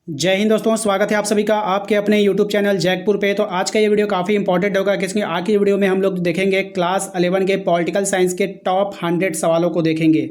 जय हिंद दोस्तों, स्वागत है आप सभी का आपके अपने YouTube चैनल जैकपुर पे। तो आज का ये वीडियो काफ़ी इंपॉर्टेंट होगा क्योंकि आज की वीडियो में हम लोग देखेंगे क्लास 11 के पॉलिटिकल साइंस के टॉप 100 सवालों को देखेंगे।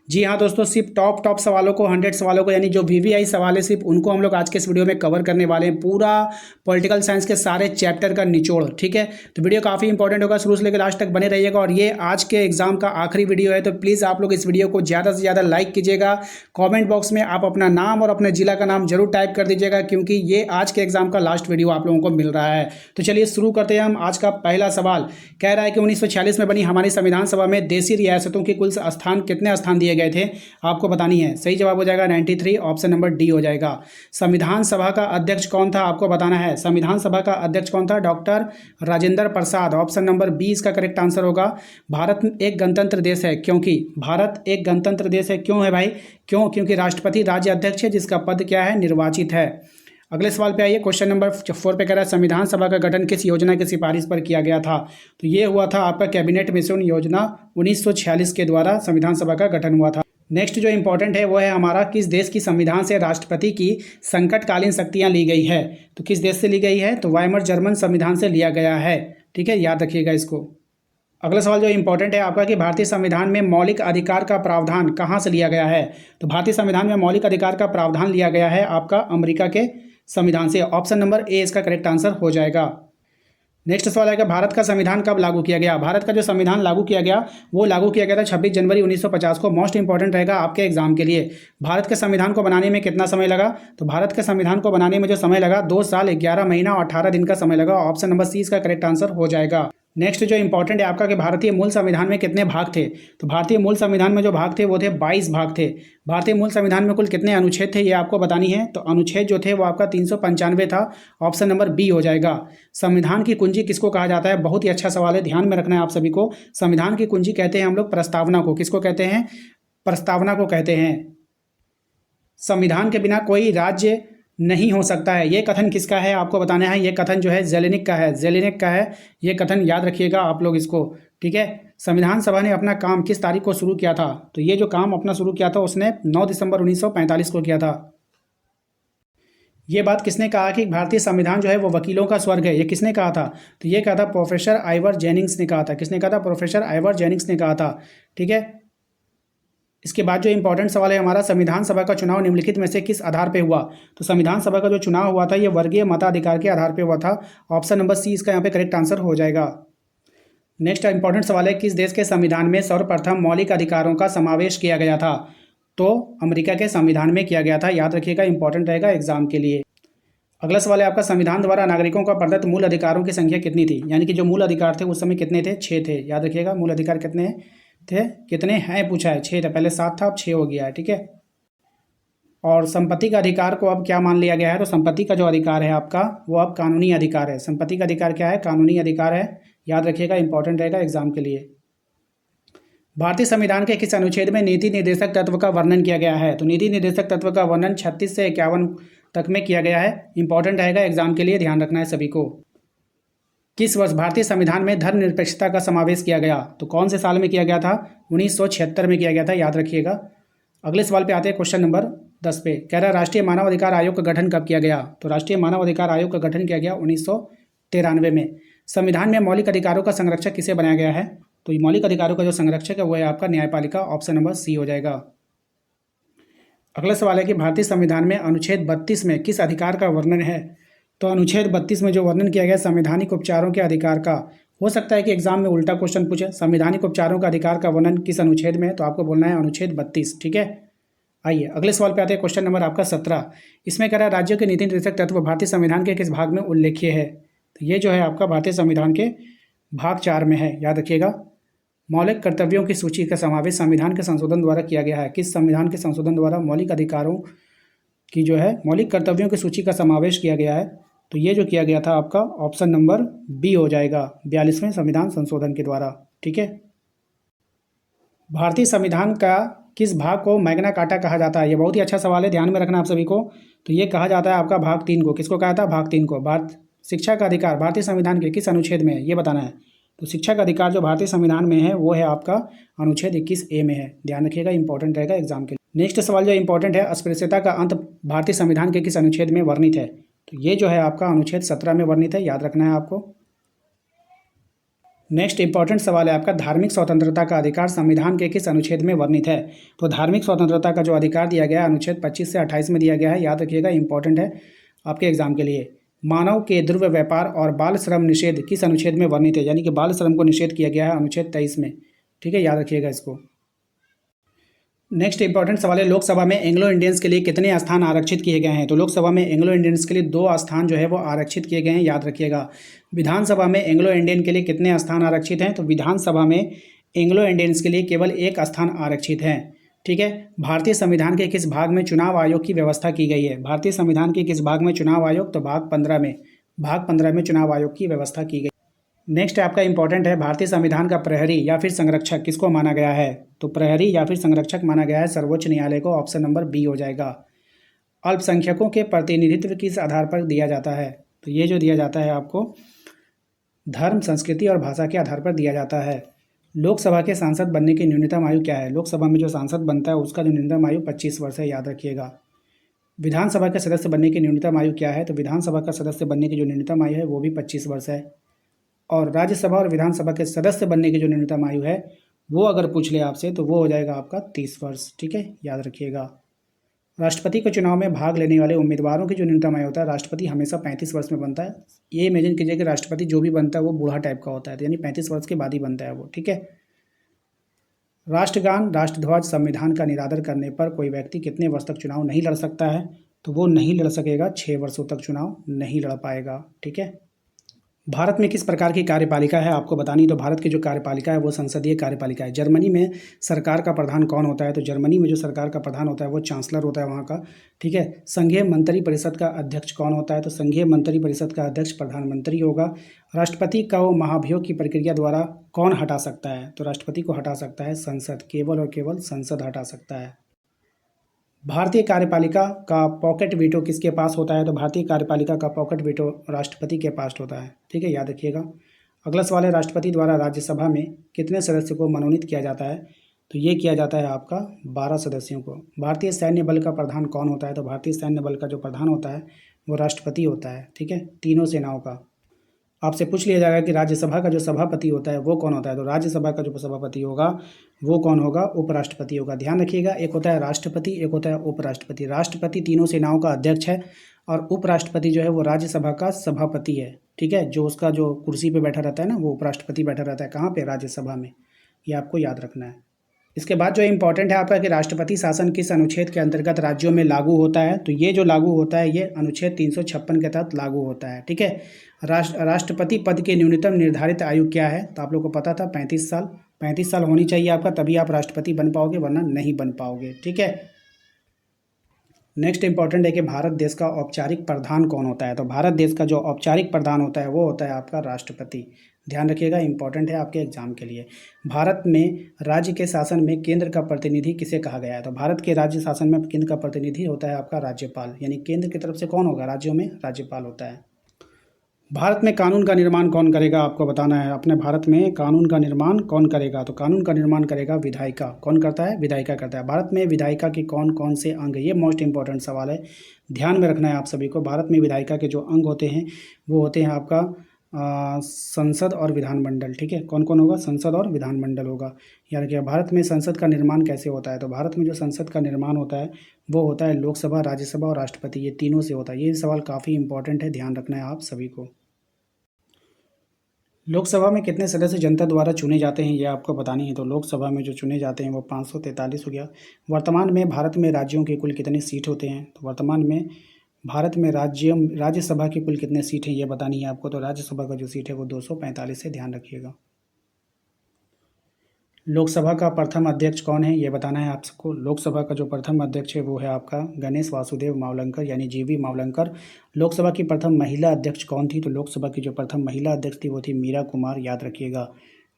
जी हाँ दोस्तों, सिर्फ टॉप सवालों को 100 सवालों को यानी जो VVI सवाल है सिर्फ उनको हम लोग आज के इस वीडियो में कवर करने वाले हैं। पूरा पॉलिटिकल साइंस के सारे चैप्टर का निचोड़, ठीक है। तो वीडियो काफ़ी इंपॉर्टेंट होगा, शुरू से लेकर लास्ट तक बने रहिएगा। और ये आज के एग्जाम का आखिरी वीडियो है, तो प्लीज़ आप लोग इस वीडियो को ज़्यादा से ज़्यादा लाइक कीजिएगा। कॉमेंट बॉक्स में आप अपना नाम और अपने जिला का नाम जरूर टाइप कर दीजिएगा क्योंकि ये आज के एग्जाम का लास्ट वीडियो आप लोगों को मिल रहा है। तो चलिए शुरू करते हैं हम। आज का पहला सवाल कह रहा है कि 1946 में बनी हमारी संविधान सभा में देशी रियासतों के कुल स्थान कितने स्थान दिए गए थे, आपको बतानी है। सही जवाब हो जाएगा 93, ऑप्शन नंबर डी हो जाएगा। संविधान सभा का अध्यक्ष कौन था, आपको बताना है। संविधान सभा का अध्यक्ष कौन था, doctor Rajendra Prasad, option number B इसका करेक्ट आंसर होगा। भारत एक गणतंत्र देश है क्योंकि भारत एक गणतंत्र देश है, क्यों है भाई, क्यों? क्योंकि राष्ट्रपति राज्य अध्यक्ष है जिसका पद क्या है, निर्वाचित है। अगले सवाल पे आइए, क्वेश्चन नंबर 4 पे कह रहा है संविधान सभा का गठन किस योजना की सिफारिश पर किया गया था। तो ये हुआ था आपका कैबिनेट मिशन योजना 1946 के द्वारा संविधान सभा का गठन हुआ था। नेक्स्ट जो इंपॉर्टेंट है वो है हमारा, किस देश की संविधान से राष्ट्रपति की संकटकालीन शक्तियां ली गई है। तो किस देश से ली गई है, तो वाइमर जर्मन संविधान से लिया गया है, ठीक है, याद रखिएगा इसको। अगला सवाल जो इंपॉर्टेंट है आपका कि भारतीय संविधान में मौलिक अधिकार का प्रावधान कहाँ से लिया गया है। तो भारतीय संविधान में मौलिक अधिकार का प्रावधान लिया गया है आपका अमेरिका के संविधान से, ऑप्शन नंबर ए इसका करेक्ट आंसर हो जाएगा। नेक्स्ट सवाल है कि भारत का संविधान कब लागू किया गया। भारत का जो संविधान लागू किया गया वो लागू किया गया था 26 जनवरी 1950 को। मोस्ट इंपॉर्टेंट रहेगा आपके एग्जाम के लिए। भारत के संविधान को बनाने में कितना समय लगा, तो भारत के संविधान को बनाने में जो समय लगा 2 साल 11 महीना और 18 दिन का समय लगा, ऑप्शन नंबर सी इसका करेक्ट आंसर हो जाएगा। नेक्स्ट जो इंपॉर्टेंट है आपका कि भारतीय मूल संविधान में कितने भाग थे। तो भारतीय मूल संविधान में जो भाग थे वो थे 22 भाग थे। भारतीय मूल संविधान में कुल कितने अनुच्छेद थे ये आपको बतानी है। तो अनुच्छेद जो थे वो आपका 395 था, ऑप्शन नंबर बी हो जाएगा। संविधान की कुंजी किसको कहा जाता है, बहुत ही अच्छा सवाल है, ध्यान में रखना है आप सभी को। संविधान की कुंजी कहते हैं हम लोग प्रस्तावना को। किसको कहते हैं, प्रस्तावना को कहते हैं। संविधान के बिना कोई राज्य नहीं हो सकता है, ये कथन किसका है आपको बताना है। ये कथन जो है जेलेनिक का है, जेलेनिक का है ये कथन, याद रखिएगा आप लोग इसको, ठीक है। संविधान सभा ने अपना काम किस तारीख को शुरू किया था, तो ये जो काम अपना शुरू किया था उसने 9 दिसंबर 1945 को किया था। ये बात किसने कहा कि भारतीय संविधान जो है वो वकीलों का स्वर्ग है, ये किसने कहा था, तो ये कहा था प्रोफेसर आइवर जेनिंग्स ने कहा था। किसने कहा था, प्रोफेसर आइवर जेनिंग्स ने कहा था, ठीक है। इसके बाद जो इंपॉर्टेंट सवाल है हमारा, संविधान सभा का चुनाव निम्नलिखित में से किस आधार पे हुआ। तो संविधान सभा का जो चुनाव हुआ था ये वर्गीय मताधिकार के आधार पे हुआ था, ऑप्शन नंबर सी इसका यहाँ पे करेक्ट आंसर हो जाएगा। नेक्स्ट इंपॉर्टेंट सवाल है, किस देश के संविधान में सर्वप्रथम मौलिक अधिकारों का समावेश किया गया था। तो अमेरिका के संविधान में किया गया था, याद रखिएगा, इंपॉर्टेंट रहेगा एग्जाम के लिए। अगला सवाल है आपका, संविधान द्वारा नागरिकों को प्रदत्त मूल अधिकारों की संख्या कितनी थी, यानी कि जो मूल अधिकार थे उस समय कितने थे, 6 थे, याद रखिएगा। मूल अधिकार कितने थे, कितने हैं पूछा है, 6 थे, पहले 7 था अब 6 हो गया है, ठीक है। और संपत्ति का अधिकार को अब क्या मान लिया गया है, तो संपत्ति का जो अधिकार है आपका वो अब कानूनी अधिकार है। संपत्ति का अधिकार क्या है, कानूनी अधिकार है, याद रखिएगा, इंपॉर्टेंट रहेगा एग्जाम के लिए। भारतीय संविधान के किस अनुच्छेद में नीति निर्देशक तत्व का वर्णन किया गया है। तो नीति निर्देशक तत्व का वर्णन 36 से 51 तक में किया गया है, इंपॉर्टेंट रहेगा एग्जाम के लिए, ध्यान रखना है सभी को। किस वर्ष भारतीय संविधान में धर्मनिरपेक्षता का समावेश किया गया, तो कौन से साल में किया गया था, 1976 में किया गया था, याद रखिएगा। अगले सवाल पे आते हैं, क्वेश्चन नंबर 10 पे कह रहा है राष्ट्रीय मानव अधिकार आयोग का गठन कब किया गया। तो राष्ट्रीय मानव अधिकार आयोग का गठन किया गया 1993 में। संविधान में मौलिक अधिकारों का संरक्षक किसे बनाया गया है, तो मौलिक अधिकारों का जो संरक्षक है वो है आपका न्यायपालिका, ऑप्शन नंबर सी हो जाएगा। अगला सवाल है कि भारतीय संविधान में अनुच्छेद 32 में किस अधिकार का वर्णन है। तो अनुच्छेद 32 में जो वर्णन किया गया संवैधानिक उपचारों के अधिकार का, हो सकता है कि एग्जाम में उल्टा क्वेश्चन पूछे, संवैधानिक उपचारों का अधिकार का वर्णन किस अनुच्छेद में है, तो आपको बोलना है अनुच्छेद 32, ठीक है। आइए अगले सवाल पे आते हैं, क्वेश्चन नंबर आपका 17। इसमें कह रहा है राज्यों के नीति निर्देशक तत्व भारतीय संविधान के किस भाग में उल्लेखीय है। तो ये जो है आपका भारतीय संविधान के भाग 4 में है, याद रखिएगा। मौलिक कर्तव्यों की सूची का समावेश संविधान के संशोधन द्वारा किया गया है। किस संविधान के संशोधन द्वारा मौलिक अधिकारों की जो है मौलिक कर्तव्यों की सूची का समावेश किया गया है, तो ये जो किया गया था आपका ऑप्शन नंबर बी हो जाएगा, 42वें संविधान संशोधन के द्वारा, ठीक है। भारतीय संविधान का किस भाग को मैग्ना कार्टा कहा जाता है, ये बहुत ही अच्छा सवाल है, ध्यान में रखना आप सभी को। तो ये कहा जाता है आपका भाग 3 को। किसको कहा था, भाग 3 को। भारत शिक्षा का अधिकार भारतीय संविधान के किस अनुच्छेद में है, ये बताना है। तो शिक्षा का अधिकार जो भारतीय संविधान में है वो है आपका अनुच्छेद 21A में है, ध्यान रखिएगा, इंपॉर्टेंट रहेगा एग्जाम के लिए। नेक्स्ट सवाल जो इंपॉर्टेंट है, अस्पृश्यता का अंत भारतीय संविधान के किस अनुच्छेद में वर्णित है? तो ये जो है आपका अनुच्छेद 17 में वर्णित है, याद रखना है आपको। नेक्स्ट इंपॉर्टेंट सवाल है आपका, धार्मिक स्वतंत्रता का अधिकार संविधान के किस अनुच्छेद में वर्णित है? तो धार्मिक स्वतंत्रता का जो अधिकार दिया गया है अनुच्छेद 25 से 28 में दिया गया है, याद रखिएगा, इंपॉर्टेंट है आपके एग्जाम के लिए। मानव के द्रव्य व्यापार और बाल श्रम निषेध किस अनुच्छेद में वर्णित है? यानी कि बाल श्रम को निषेध किया गया है अनुच्छेद 23 में, ठीक है, याद रखिएगा इसको। नेक्स्ट इंपॉर्टेंट सवाल है, लोकसभा में एंग्लो इंडियंस के लिए कितने स्थान आरक्षित किए गए हैं? तो लोकसभा में एंग्लो इंडियंस के लिए 2 स्थान जो है वो आरक्षित किए गए हैं, याद रखिएगा। विधानसभा में एंग्लो इंडियन के लिए कितने स्थान आरक्षित हैं? तो विधानसभा में एंग्लो इंडियंस के लिए केवल 1 स्थान आरक्षित है, ठीक है। भारतीय संविधान के किस भाग में चुनाव आयोग की व्यवस्था की गई है? भारतीय संविधान के किस भाग में चुनाव आयोग? तो भाग 15 में चुनाव आयोग की व्यवस्था की गई। नेक्स्ट आपका इंपॉर्टेंट है, भारतीय संविधान का प्रहरी या फिर संरक्षक किसको माना गया है? तो प्रहरी या फिर संरक्षक माना गया है सर्वोच्च न्यायालय को, ऑप्शन नंबर बी हो जाएगा। अल्पसंख्यकों के प्रतिनिधित्व किस आधार पर दिया जाता है? तो ये जो दिया जाता है आपको धर्म, संस्कृति और भाषा के आधार पर दिया जाता है। लोकसभा के सांसद बनने की न्यूनतम आयु क्या है? लोकसभा में जो सांसद बनता है उसका जो न्यूनतम आयु 25 वर्ष है, याद रखिएगा। विधानसभा के सदस्य बनने की न्यूनतम आयु क्या है? तो विधानसभा का सदस्य बनने की जो न्यूनतम आयु है वो भी 25 वर्ष है। और राज्यसभा और विधानसभा के सदस्य बनने की जो न्यूनतम आयु है वो अगर पूछ ले आपसे तो वो हो जाएगा आपका 30 वर्ष, ठीक है, याद रखिएगा। राष्ट्रपति के चुनाव में भाग लेने वाले उम्मीदवारों की जो न्यूनतम आयु होता है, राष्ट्रपति हमेशा 35 वर्ष में बनता है। ये इमेजिन कीजिए कि राष्ट्रपति जो भी बनता है वो बूढ़ा टाइप का होता है, तो यानी 35 वर्ष के बाद ही बनता है वो, ठीक है। राष्ट्रगान, राष्ट्रध्वज, संविधान का निरादर करने पर कोई व्यक्ति कितने वर्ष तक चुनाव नहीं लड़ सकता है? तो वो नहीं लड़ सकेगा, 6 वर्षों तक चुनाव नहीं लड़ पाएगा, ठीक है। भारत में किस प्रकार की कार्यपालिका है आपको बतानी? तो भारत की जो कार्यपालिका है वो संसदीय कार्यपालिका है। जर्मनी में सरकार का प्रधान कौन होता है? तो जर्मनी में जो सरकार का प्रधान होता है वो चांसलर होता है वहाँ का, ठीक है। संघीय मंत्री परिषद का अध्यक्ष कौन होता है? तो संघीय मंत्री परिषद का अध्यक्ष प्रधानमंत्री होगा। राष्ट्रपति को महाभियोग की प्रक्रिया द्वारा कौन हटा सकता है? तो राष्ट्रपति को हटा सकता है संसद, केवल और केवल संसद हटा सकता है। भारतीय कार्यपालिका का पॉकेट वीटो किसके पास होता है? तो भारतीय कार्यपालिका का पॉकेट वीटो राष्ट्रपति के पास होता है, ठीक है, याद रखिएगा। अगला सवाल है, राष्ट्रपति द्वारा राज्यसभा में कितने सदस्य को मनोनीत किया जाता है? तो ये किया जाता है आपका 12 सदस्यों को। भारतीय सैन्य बल का प्रधान कौन होता है? तो भारतीय सैन्य बल का जो प्रधान होता है वो राष्ट्रपति होता है, ठीक है, तीनों सेनाओं का। आपसे पूछ लिया जाएगा कि राज्यसभा का जो सभापति होता है वो कौन होता है? तो राज्यसभा का जो सभापति होगा वो कौन होगा? उपराष्ट्रपति होगा। ध्यान रखिएगा, एक होता है राष्ट्रपति, एक होता है उपराष्ट्रपति। राष्ट्रपति तीनों सेनाओं का अध्यक्ष है और उपराष्ट्रपति जो है वो राज्यसभा का सभापति है, ठीक है। जो उसका जो कुर्सी पे बैठा रहता है ना, वो उपराष्ट्रपति बैठा रहता है। कहाँ पे? राज्यसभा में। ये आपको याद रखना है। इसके बाद जो इंपॉर्टेंट है आपका कि राष्ट्रपति शासन किस अनुच्छेद के अंतर्गत राज्यों में लागू होता है? तो ये जो लागू होता है ये अनुच्छेद 356 के तहत लागू होता है, ठीक है। राष्ट्रपति पद की न्यूनतम निर्धारित आयु क्या है? तो आप लोग को पता था 35 साल। 35 साल होनी चाहिए आपका, तभी आप राष्ट्रपति बन पाओगे, वरना नहीं बन पाओगे, ठीक है। नेक्स्ट इंपॉर्टेंट है कि भारत देश का औपचारिक प्रधान कौन होता है? तो भारत देश का जो औपचारिक प्रधान होता है वो होता है आपका राष्ट्रपति। ध्यान रखिएगा, इंपॉर्टेंट है आपके एग्जाम के लिए। भारत में राज्य के शासन में केंद्र का प्रतिनिधि किसे कहा गया है? तो भारत के राज्य शासन में केंद्र का प्रतिनिधि होता है आपका राज्यपाल, यानी केंद्र की तरफ से कौन होगा? राज्यों में राज्यपाल होता है। भारत में कानून का निर्माण कौन करेगा आपको बताना है। अपने भारत में कानून का निर्माण कौन करेगा? तो कानून का निर्माण करेगा विधायिका। कौन करता है? विधायिका करता है। भारत में विधायिका के कौन कौन से अंग? ये मोस्ट इंपॉर्टेंट सवाल है, ध्यान में रखना है आप सभी को। भारत में विधायिका के जो अंग होते हैं वो होते हैं आपका संसद और विधानमंडल, ठीक है। कौन कौन होगा? संसद और विधानमंडल होगा। यानी कि भारत में संसद का निर्माण कैसे होता है? तो भारत में जो संसद का निर्माण होता है वो होता है लोकसभा, राज्यसभा और राष्ट्रपति, ये तीनों से होता है। ये सवाल काफ़ी इंपॉर्टेंट है, ध्यान रखना है आप सभी को। लोकसभा में कितने सदस्य जनता द्वारा चुने जाते हैं ये आपको बतानी है। तो लोकसभा में जो चुने जाते हैं वो 543 हो गया। वर्तमान में भारत में राज्यों के कुल कितने सीट होते हैं? तो वर्तमान में भारत में राज्यसभा की कुल कितने सीट हैं ये बतानी है आपको। तो राज्यसभा का जो सीट है वो 245 है, ध्यान रखिएगा। लोकसभा का प्रथम अध्यक्ष कौन है ये बताना है आप सबको। लोकसभा का जो प्रथम अध्यक्ष है वो है आपका गणेश वासुदेव मावलंकर, यानी जीवी मावलंकर। लोकसभा की प्रथम महिला अध्यक्ष कौन थी? तो लोकसभा की जो प्रथम महिला अध्यक्ष थी वो थी मीरा कुमार, याद रखिएगा,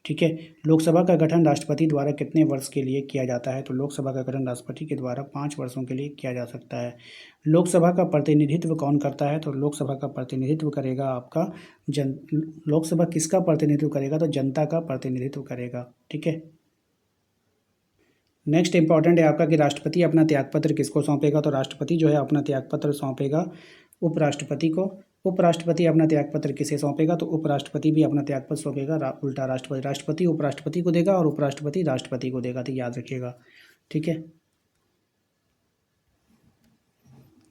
ठीक है। लोकसभा का गठन राष्ट्रपति द्वारा कितने वर्ष के लिए किया जाता है? तो लोकसभा का गठन राष्ट्रपति के द्वारा 5 वर्षों के लिए किया जा सकता है। लोकसभा का प्रतिनिधित्व कौन करता है? तो लोकसभा का प्रतिनिधित्व करेगा आपका लोकसभा किसका प्रतिनिधित्व करेगा? तो जनता का प्रतिनिधित्व करेगा, ठीक है। नेक्स्ट इंपॉर्टेंट है आपका कि राष्ट्रपति अपना त्यागपत्र किसको सौंपेगा, तो राष्ट्रपति जो है अपना त्यागपत्र सौंपेगा उपराष्ट्रपति को। उपराष्ट्रपति अपना त्यागपत्र किसे सौंपेगा, तो उपराष्ट्रपति भी अपना त्यागपत्र सौंपेगा उल्टा राष्ट्रपति। राष्ट्रपति उपराष्ट्रपति को देगा और उपराष्ट्रपति राष्ट्रपति को देगा, तो याद रखिएगा, ठीक है।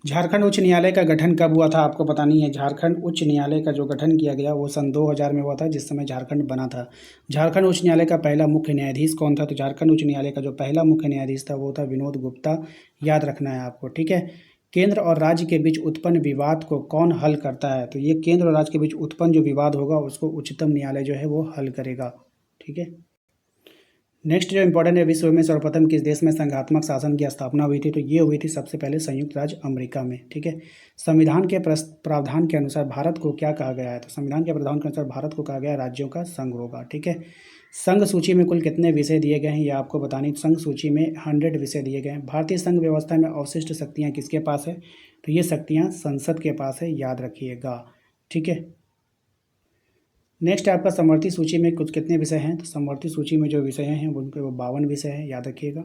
झारखंड उच्च न्यायालय का गठन कब हुआ था, आपको पता नहीं है। झारखंड उच्च न्यायालय का जो गठन किया गया वो सन 2000 में हुआ था, जिस समय झारखंड बना था। झारखंड उच्च न्यायालय का पहला मुख्य न्यायाधीश कौन था, तो झारखंड उच्च न्यायालय का जो पहला मुख्य न्यायाधीश था वो था विनोद गुप्ता, याद रखना है आपको, ठीक है। केंद्र और राज्य के बीच उत्पन्न विवाद को कौन हल करता है, तो ये केंद्र और राज्य के बीच उत्पन्न जो विवाद होगा उसको उच्चतम न्यायालय जो है वो हल करेगा, ठीक है। नेक्स्ट जो इंपॉर्टेंट है, विश्व में सर्वप्रथम किस देश में संघात्मक शासन की स्थापना हुई थी, तो ये हुई थी सबसे पहले संयुक्त राज्य अमेरिका में, ठीक है। संविधान के प्रावधान के अनुसार भारत को क्या कहा गया है, तो संविधान के प्रावधान के अनुसार भारत को कहा गया राज्यों का संघ होगा, ठीक है। संघ सूची में कुल कितने विषय दिए गए हैं ये आपको बतानी। संघ सूची में 100 विषय दिए गए हैं। भारतीय संघ व्यवस्था में अवशिष्ट शक्तियाँ किसके पास है, तो ये शक्तियाँ संसद के पास है, याद रखिएगा, ठीक है। नेक्स्ट आपका समवर्ती सूची में कुछ कितने विषय हैं, तो समवर्ती सूची में जो विषय हैं उन पे वो 52 विषय हैं, याद रखिएगा।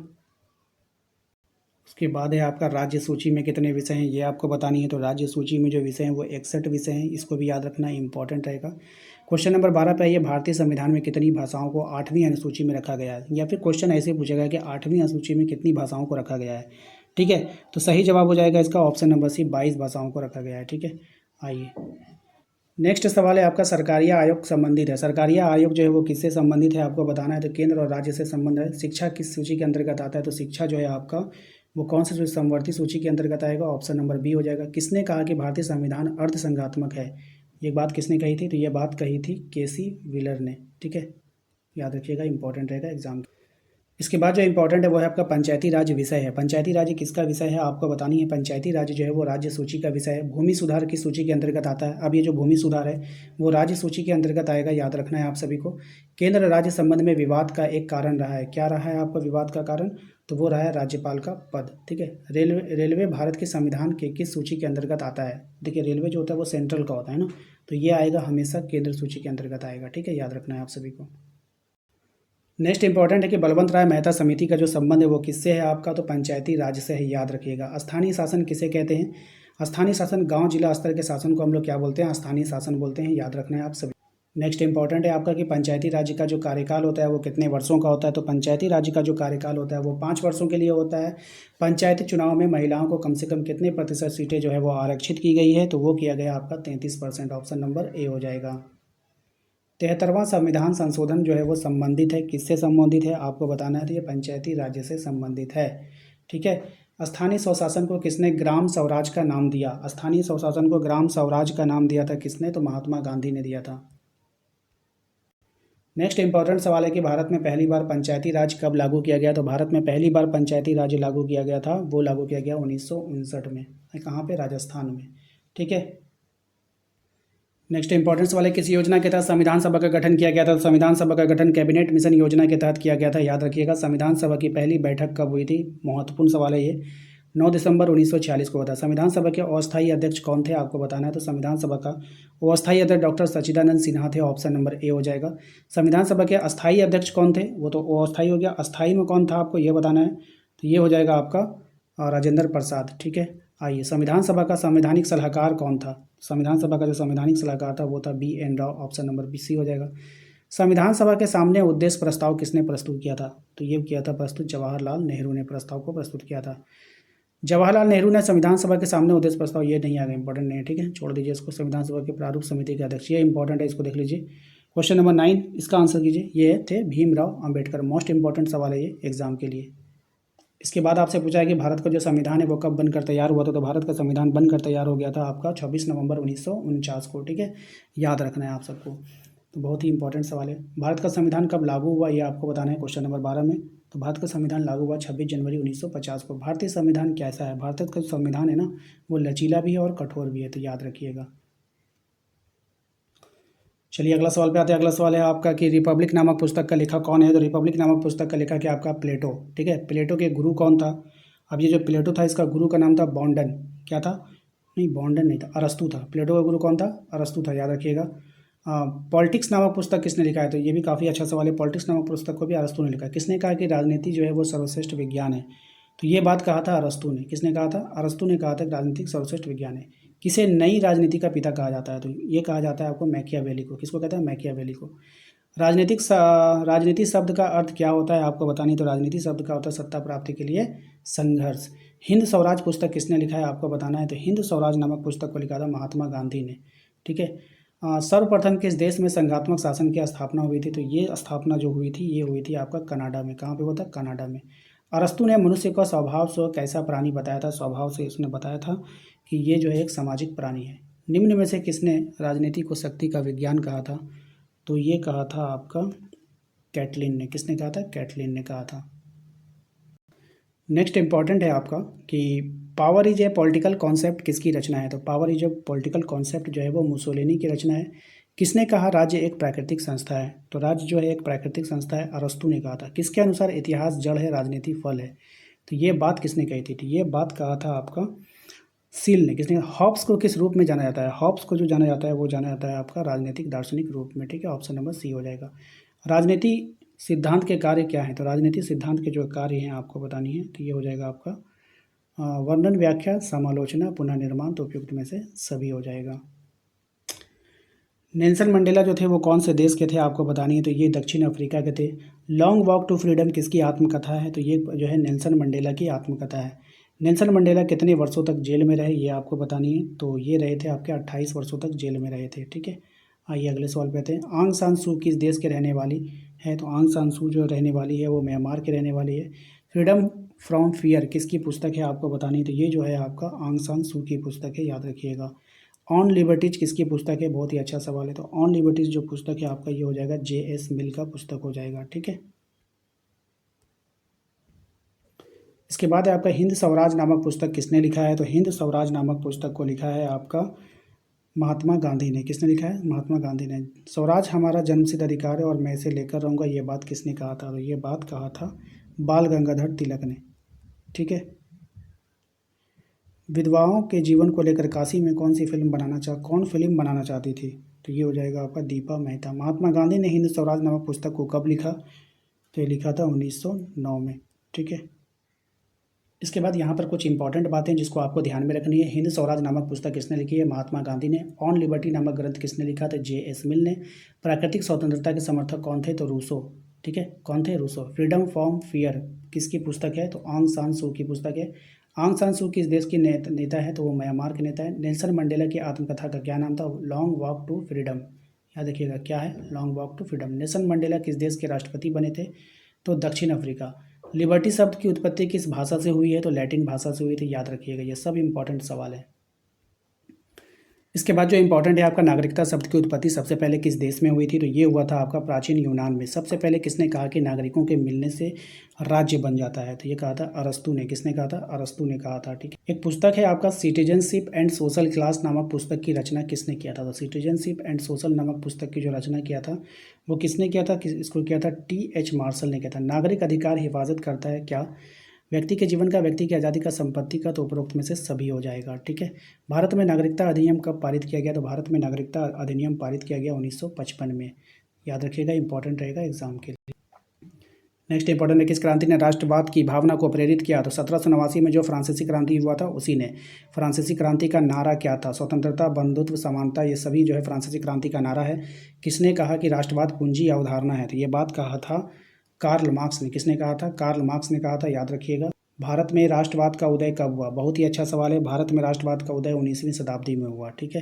उसके बाद है आपका राज्य सूची में कितने विषय हैं ये आपको बतानी है, तो राज्य सूची में जो विषय हैं वो 61 विषय हैं, इसको भी याद रखना इंपॉर्टेंट रहेगा। क्वेश्चन नंबर 12 पे ये भारतीय संविधान में कितनी भाषाओं को 8वीं अनुसूची में रखा गया है, या फिर क्वेश्चन ऐसे पूछेगा कि 8वीं अनुसूची में कितनी भाषाओं को रखा गया है, ठीक है। तो सही जवाब हो जाएगा इसका ऑप्शन नंबर सी, 22 भाषाओं को रखा गया है, ठीक है। आइए नेक्स्ट सवाल है आपका, सरकारिया आयोग संबंधित है। सरकारिया आयोग जो है वो किससे संबंधित है आपको बताना है, तो केंद्र और राज्य से संबंध है। शिक्षा किस सूची के अंतर्गत आता है, तो शिक्षा जो है आपका वो कौन से समवर्ती सूची के अंतर्गत आएगा, ऑप्शन नंबर बी हो जाएगा। किसने कहा कि भारतीय संविधान अर्ध संघात्मक है, ये बात किसने कही थी, तो ये बात कही थी केसी व्हीलर ने, ठीक है, याद रखिएगा, इंपॉर्टेंट रहेगा एग्जाम। इसके बाद जो इंपॉर्टेंट है वो है आपका पंचायती राज विषय है। पंचायती राज किसका विषय है आपको बतानी है। पंचायती राज जो है वो राज्य सूची का विषय है। भूमि सुधार की सूची के अंतर्गत आता है। अब ये जो भूमि सुधार है वो राज्य सूची के अंतर्गत आएगा, याद रखना है आप सभी को। केंद्र राज्य संबंध में विवाद का एक कारण रहा है, क्या रहा है आपका विवाद का कारण, तो वो रहा है राज्यपाल का पद, ठीक है। रेलवे भारत के संविधान के किस सूची के अंतर्गत आता है, देखिए रेलवे जो होता है वो सेंट्रल का होता है ना, तो ये आएगा हमेशा केंद्र सूची के अंतर्गत आएगा, ठीक है, याद रखना है आप सभी को। नेक्स्ट इंपॉर्टेंट है कि बलवंत राय मेहता समिति का जो संबंध है वो किससे है आपका, तो पंचायती राज से है, याद रखिएगा। स्थानीय शासन किसे कहते हैं, स्थानीय शासन गांव जिला स्तर के शासन को हम लोग क्या बोलते हैं, स्थानीय शासन बोलते हैं, याद रखना है आप सभी। नेक्स्ट इंपॉर्टेंट है आपका कि पंचायती राज्य का जो कार्यकाल होता है वो कितने वर्षों का होता है, तो पंचायती राज्य का जो कार्यकाल होता है वो 5 वर्षों के लिए होता है। पंचायती चुनाव में महिलाओं को कम से कम कितने प्रतिशत सीटें जो है वो आरक्षित की गई है, तो वो किया गया आपका 33%, ऑप्शन नंबर ए हो जाएगा। 73वां संविधान संशोधन जो है वो संबंधित है, किससे संबंधित है आपको बताना है, तो ये पंचायती राज्य से संबंधित है, ठीक है। स्थानीय स्वशासन को किसने ग्राम स्वराज का नाम दिया, स्थानीय स्वशासन को ग्राम स्वराज का नाम दिया था किसने, तो महात्मा गांधी ने दिया था। नेक्स्ट इंपॉर्टेंट सवाल है कि भारत में पहली बार पंचायती राज कब लागू किया गया, तो भारत में पहली बार पंचायती राज लागू किया गया था, वो लागू किया गया 1959 में, कहाँ पे, राजस्थान में, ठीक है। नेक्स्ट इंपॉर्टेंस वाले, किस योजना के तहत संविधान सभा का गठन किया गया था, तो संविधान सभा का गठन कैबिनेट मिशन योजना के तहत किया गया था, याद रखिएगा। संविधान सभा की पहली बैठक कब हुई थी, महत्वपूर्ण सवाल है ये, 9 दिसंबर 1946 को हुआ था। संविधान सभा के अस्थायी अध्यक्ष कौन थे आपको बताना है, तो संविधान सभा का अस्थायी अध्यक्ष डॉक्टर सच्चिदानंद सिन्हा थे, ऑप्शन नंबर ए हो जाएगा। संविधान सभा के अस्थायी अध्यक्ष कौन थे, वो तो अस्थायी हो गया, अस्थायी में कौन था आपको ये बताना है, तो ये हो जाएगा आपका राजेंद्र प्रसाद, ठीक है। आइए, संविधान सभा का संवैधानिक सलाहकार कौन था, संविधान सभा का जो संवैधानिक सलाहकार था वो था BN Rao, option number B C हो जाएगा। संविधान सभा के सामने उद्देश्य प्रस्ताव किसने प्रस्तुत किया था, तो ये किया था प्रस्तुत जवाहरलाल नेहरू ने प्रस्ताव को प्रस्तुत किया था। जवाहरलाल नेहरू ने संविधान सभा के सामने उद्देश्य प्रस्ताव, ये नहीं आ गया, इंपॉर्टेंट नहीं है, ठीक है, छोड़ दीजिए इसको। संविधान सभा के प्रारूप समिति के अध्यक्ष, ये इंपॉर्टेंट है, इसको देख लीजिए। क्वेश्चन नंबर 9 इसका आंसर कीजिए, ये थे भीमराव अंबेडकर, मोस्ट इंपॉर्टेंट सवाल है ये एग्जाम के लिए। इसके बाद आपसे पूछा है कि भारत का जो संविधान है वो कब बनकर तैयार हुआ था, तो भारत का संविधान बनकर तैयार हो गया था आपका 26 नवंबर 1949 को, ठीक है, याद रखना है आप सबको। तो बहुत ही इंपॉर्टेंट सवाल है। भारत का संविधान कब लागू हुआ ये आपको बताना है क्वेश्चन नंबर 12 में। तो भारत का संविधान लागू हुआ 26 जनवरी 1950 को। भारतीय संविधान कैसा है, भारत का संविधान है ना वो लचीला भी है और कठोर भी है, तो याद रखिएगा। चलिए अगला सवाल पे आते हैं। अगला सवाल है आपका कि रिपब्लिक नामक पुस्तक का लेखक कौन है, तो रिपब्लिक नामक पुस्तक का लेखक है आपका प्लेटो, ठीक है। प्लेटो के गुरु कौन था, अब ये जो प्लेटो था इसका गुरु का नाम था बॉन्डन, क्या था, नहीं बॉन्डन नहीं था, अरस्तु था। प्लेटो का गुरु कौन था, अरस्तु था, याद रखिएगा। पॉलिटिक्स नामक पुस्तक किसने लिखा है? तो ये भी काफ़ी अच्छा सवाल है। पॉलिटिक्स नामक पुस्तक को भी अरस्तू ने लिखा है। किसने कहा कि राजनीति जो है वो सर्वश्रेष्ठ विज्ञान है? तो ये बात कहा था अरस्तू ने। किसने कहा था? अरस्तु ने कहा था कि राजनीतिक सर्वश्रेष्ठ विज्ञान है। किसे नई राजनीति का पिता कहा जाता है? तो ये कहा जाता है आपको मैकियावेली को। किसको कहते हैं? मैकियावेली को। राजनीति शब्द का अर्थ क्या होता है आपको बतानी? तो राजनीति शब्द का होता है सत्ता प्राप्ति के लिए संघर्ष। हिंद स्वराज पुस्तक किसने लिखा है आपको बताना है? तो हिंद स्वराज नामक पुस्तक को लिखा था महात्मा गांधी ने। ठीक है। सर्वप्रथम किस देश में संघात्मक शासन की स्थापना हुई थी? तो ये स्थापना जो हुई थी ये हुई थी आपका कनाडा में। कहाँ पे हुआ था? कनाडा में। अरस्तु ने मनुष्य को स्वभाव से कैसा प्राणी बताया था? स्वभाव से उसने बताया था कि ये जो है एक सामाजिक प्राणी है। निम्न में से किसने राजनीति को शक्ति का विज्ञान कहा था? तो ये कहा था आपका कैटलिन ने। किसने कहा था? कैटलिन ने कहा था। नेक्स्ट इंपॉर्टेंट है आपका कि power is a political concept किसकी रचना है? तो power is a political concept जो है वो मुसोलिनी की रचना है। किसने कहा राज्य एक प्राकृतिक संस्था है? तो राज्य जो है एक प्राकृतिक संस्था है, अरस्तु ने कहा था। किसके अनुसार इतिहास जड़ है राजनीति फल है? तो ये बात किसने कही थी? तो ये बात कहा था आपका सील ने। किसने? हॉब्स को किस रूप में जाना जाता है? हॉब्स को जो जाना जाता है वो जाना जाता है आपका राजनीतिक दार्शनिक रूप में। ठीक है, ऑप्शन नंबर सी हो जाएगा। राजनीति सिद्धांत के कार्य क्या है? तो राजनीति सिद्धांत के जो कार्य हैं आपको बतानी है। तो ये हो जाएगा आपका वर्णन, व्याख्या, समालोचना, पुनर्निर्माण। तो उपयुक्त में से सभी हो जाएगा। नेल्सन मंडेला जो थे वो कौन से देश के थे आपको बतानी है? तो ये दक्षिण अफ्रीका के थे। लॉन्ग वॉक टू फ्रीडम किसकी आत्मकथा है? तो ये जो है नेल्सन मंडेला की आत्मकथा है। नेल्सन मंडेला कितने वर्षों तक जेल में रहे ये आपको बतानी है? तो ये रहे थे आपके 28 वर्षों तक जेल में रहे थे। ठीक है, आइए अगले सवाल पे आते हैं। आंग सान सू किस देश के रहने वाली है? तो आंग सान सू जो रहने वाली है वो म्यांमार के रहने वाली है। फ्रीडम फ्रॉम फियर किसकी पुस्तक है आपको बतानी? तो ये जो है आपका आंग सान सू की पुस्तक है, याद रखिएगा। ऑन लिबर्टीज किसकी पुस्तक है? बहुत ही अच्छा सवाल है। तो ऑन लिबर्टीज जो पुस्तक है आपका ये हो जाएगा J.S. मिल का पुस्तक हो जाएगा। ठीक है, इसके बाद है आपका हिंद स्वराज नामक पुस्तक किसने लिखा है? तो हिंद स्वराज नामक पुस्तक को लिखा है आपका महात्मा गांधी ने। किसने लिखा है? महात्मा गांधी ने। स्वराज हमारा जन्मसिद्ध अधिकार है और मैं इसे लेकर रहूँगा, ये बात किसने कहा था? तो ये बात कहा था बाल गंगाधर तिलक ने। ठीक है। विधवाओं के जीवन को लेकर काशी में कौन फिल्म बनाना चाहती थी? तो ये हो जाएगा आपका दीपा मेहता। महात्मा गांधी ने हिंद स्वराज नामक पुस्तक को कब लिखा? तो ये लिखा था 1909 में। ठीक है, इसके बाद यहाँ पर कुछ इंपॉर्टेंट बातें जिसको आपको ध्यान में रखनी है। हिंद स्वराज नामक पुस्तक किसने लिखी है? महात्मा गांधी ने। ऑन लिबर्टी नामक ग्रंथ किसने लिखा? तो J.S. मिल ने। प्राकृतिक स्वतंत्रता के समर्थक कौन थे? तो रूसो। ठीक है, कौन थे? रूसो। फ्रीडम फ्रॉम फियर किसकी पुस्तक है? तो आंग सान सू की पुस्तक है। आंग सान सू किस देश की नेता है? तो वो म्यांमार के नेता है। नेल्सन मंडेला की आत्मकथा का क्या नाम था? Long walk to freedom. याद रखिएगा क्या है? Long walk to freedom. Nelson Mandela किस देश के राष्ट्रपति बने थे? तो दक्षिण अफ्रीका। लिबर्टी शब्द की उत्पत्ति किस भाषा से हुई है? तो लैटिन भाषा से हुई थी, याद रखिएगा। ये सब इंपॉर्टेंट सवाल है। इसके बाद जो इंपॉर्टेंट है आपका नागरिकता शब्द की उत्पत्ति सबसे पहले किस देश में हुई थी? तो ये हुआ था आपका प्राचीन यूनान में। सबसे पहले किसने कहा कि नागरिकों के मिलने से राज्य बन जाता है? तो ये कहा था अरस्तु ने। किसने कहा था? अरस्तु ने कहा था। ठीक है, एक पुस्तक है आपका सिटीजनशिप एंड सोशल क्लास नामक पुस्तक की रचना किसने किया था? तो सिटीजनशिप एंड सोशल नामक पुस्तक की जो रचना किया था वो किसने किया था? इसको किया था T.H. मार्शल ने किया था। नागरिक अधिकार हिफाजत करता है क्या? व्यक्ति के जीवन का, व्यक्ति की आज़ादी का, संपत्ति का। तो उपरोक्त में से सभी हो जाएगा। ठीक है, भारत में नागरिकता अधिनियम कब पारित किया गया? तो भारत में नागरिकता अधिनियम पारित किया गया 1955 में। याद रखिएगा, इंपॉर्टेंट रहेगा एग्जाम के लिए। नेक्स्ट इंपॉर्टेंट है किस क्रांति ने राष्ट्रवाद की भावना को प्रेरित किया? तो 1789 में जो फ्रांसीसी क्रांति हुआ था उसी ने। फ्रांसीसी क्रांति का नारा क्या था? स्वतंत्रता, बंधुत्व, समानता। ये सभी जो है फ्रांसीसी क्रांति का नारा है। किसने कहा कि राष्ट्रवाद पूंजी अवधारणा है? तो ये बात कहा था कार्ल मार्क्स ने। किसने कहा था? कार्ल मार्क्स ने कहा था, याद रखिएगा। भारत में राष्ट्रवाद का उदय कब हुआ? बहुत ही अच्छा सवाल है। भारत में राष्ट्रवाद का उदय 19वीं शताब्दी में हुआ। ठीक है,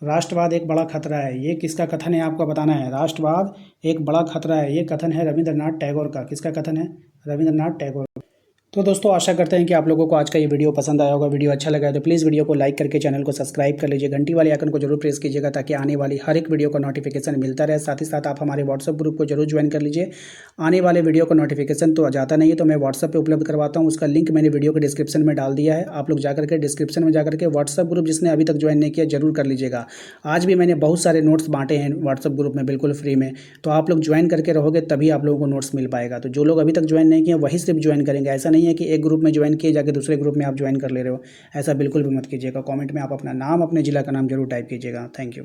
राष्ट्रवाद एक बड़ा खतरा है, ये किसका कथन है आपको बताना है? राष्ट्रवाद एक बड़ा खतरा है, ये कथन है रविंद्रनाथ टैगोर का। किसका कथन है? रविंद्रनाथ टैगोर। तो दोस्तों आशा करते हैं कि आप लोगों को आज का ये वीडियो पसंद आया होगा। वीडियो अच्छा लगा है तो प्लीज़ वीडियो को लाइक करके चैनल को सब्सक्राइब कर लीजिए। घंटी वाले आइकन को जरूर प्रेस कीजिएगा ताकि आने वाली हर एक वीडियो का नोटिफिकेशन मिलता रहे। साथ ही साथ आप हमारे व्हाट्सअप ग्रुप को जरूर ज्वाइन कर लीजिए। आने वाले वीडियो का नोटिफिकेशन तो जाता नहीं है तो मैं व्हाट्सअप पर उपलब्ध करवाता हूँ। उसका लिंक मैंने वीडियो के डिस्क्रिप्शन में डाल दिया है। आप लोग जाकर के डिस्क्रिप्शन में जाकर के व्हाट्सअप ग्रुप जिसने अभी तक ज्वाइन नहीं किया जरूर कर लीजिएगा। आज भी मैंने बहुत सारे नोट्स बांटे हैं व्हाट्सअप ग्रुप में बिल्कुल फ्री में, तो आप लोग ज्वाइन करके रहोगे तभी आप लोगों को नोट्स मिल पाएगा। तो जो लोग अभी तक ज्वाइन नहीं किए वही सिर्फ ज्वाइन करेंगे, ऐसा नहीं नहीं है कि एक ग्रुप में ज्वाइन किए जाके दूसरे ग्रुप में आप ज्वाइन कर ले रहे हो, ऐसा बिल्कुल भी मत कीजिएगा। कमेंट में आप अपना नाम, अपने ज़िला का नाम जरूर टाइप कीजिएगा। Thank you.